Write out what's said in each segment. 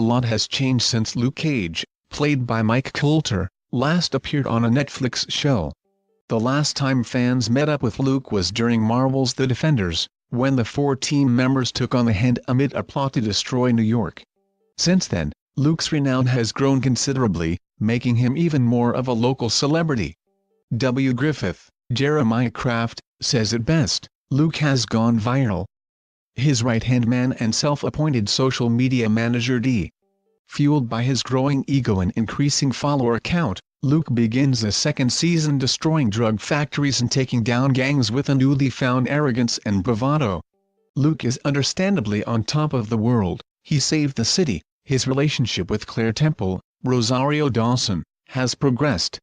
lot has changed since Luke Cage, played by Mike Colter, last appeared on a Netflix show. The last time fans met up with Luke was during Marvel's The Defenders, when the 4 team members took on the Hand amid a plot to destroy New York. Since then, Luke's renown has grown considerably, making him even more of a local celebrity. W. Griffith, Jeremiah Kraft, says it best, Luke has gone viral. His right-hand man and self-appointed social media manager D. Fueled by his growing ego and increasing follower count, Luke begins a second season destroying drug factories and taking down gangs with a newly found arrogance and bravado. Luke is understandably on top of the world. He saved the city. His relationship with Claire Temple, Rosario Dawson, has progressed.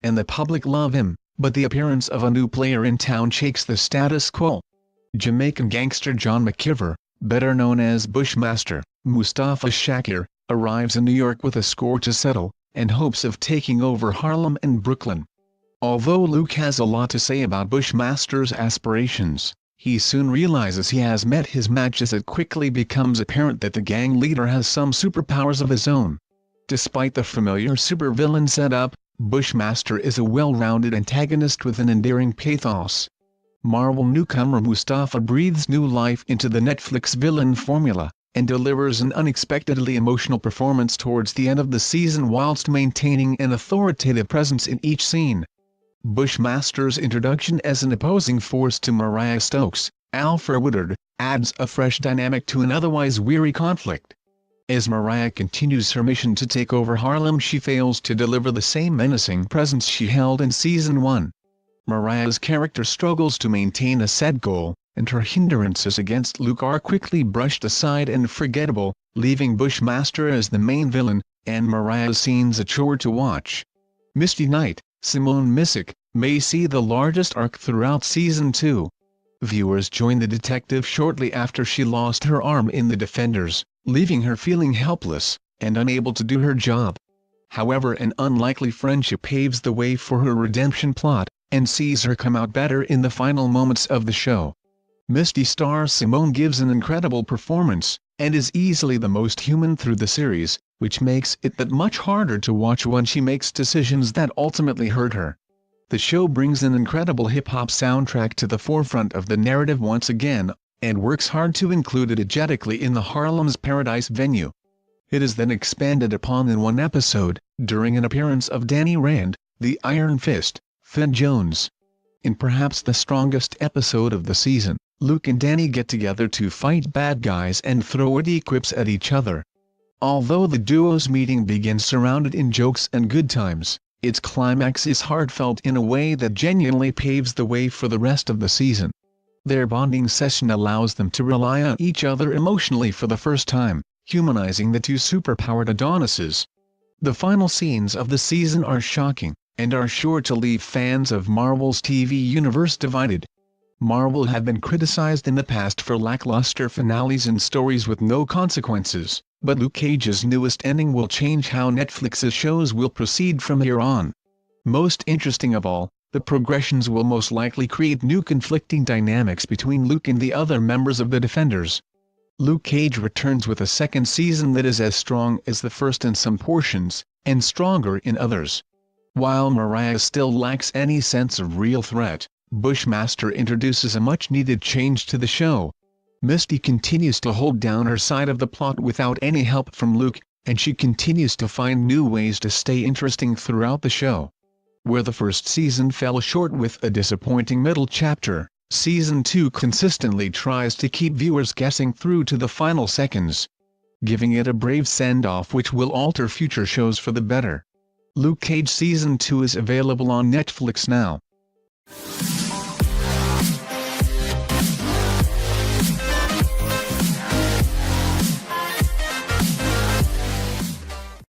And the public love him, but the appearance of a new player in town shakes the status quo. Jamaican gangster John McIver, better known as Bushmaster, Mustafa Shakir, arrives in New York with a score to settle, and hopes of taking over Harlem and Brooklyn. Although Luke has a lot to say about Bushmaster's aspirations, he soon realizes he has met his match as it quickly becomes apparent that the gang leader has some superpowers of his own. Despite the familiar supervillain setup, Bushmaster is a well-rounded antagonist with an endearing pathos. Marvel newcomer Mustafa breathes new life into the Netflix villain formula, and delivers an unexpectedly emotional performance towards the end of the season whilst maintaining an authoritative presence in each scene. Bushmaster's introduction as an opposing force to Mariah Stokes, Alfre Woodard, adds a fresh dynamic to an otherwise weary conflict. As Mariah continues her mission to take over Harlem, she fails to deliver the same menacing presence she held in Season 1. Mariah's character struggles to maintain a set goal, and her hindrances against Luke are quickly brushed aside and forgettable, leaving Bushmaster as the main villain, and Mariah's scenes a chore to watch. Misty Knight, Simone Missick, may see the largest arc throughout Season 2. Viewers join the detective shortly after she lost her arm in The Defenders, leaving her feeling helpless, and unable to do her job. However, an unlikely friendship paves the way for her redemption plot, and sees her come out better in the final moments of the show. Misty star Simone gives an incredible performance, and is easily the most human through the series, which makes it that much harder to watch when she makes decisions that ultimately hurt her. The show brings an incredible hip-hop soundtrack to the forefront of the narrative once again, and works hard to include it energetically in the Harlem's Paradise venue. It is then expanded upon in one episode, during an appearance of Danny Rand, the Iron Fist, Finn Jones. In perhaps the strongest episode of the season, Luke and Danny get together to fight bad guys and throw witty quips at each other. Although the duo's meeting begins surrounded in jokes and good times, its climax is heartfelt in a way that genuinely paves the way for the rest of the season. Their bonding session allows them to rely on each other emotionally for the first time, humanizing the two superpowered Adonises. The final scenes of the season are shocking, and are sure to leave fans of Marvel's TV universe divided. Marvel have been criticized in the past for lackluster finales and stories with no consequences, but Luke Cage's newest ending will change how Netflix's shows will proceed from here on. Most interesting of all, the progressions will most likely create new conflicting dynamics between Luke and the other members of the Defenders. Luke Cage returns with a second season that is as strong as the first in some portions, and stronger in others. While Mariah still lacks any sense of real threat, Bushmaster introduces a much-needed change to the show. Misty continues to hold down her side of the plot without any help from Luke, and she continues to find new ways to stay interesting throughout the show. Where the first season fell short with a disappointing middle chapter, Season 2 consistently tries to keep viewers guessing through to the final seconds, giving it a brave send-off which will alter future shows for the better. Luke Cage Season 2 is available on Netflix now.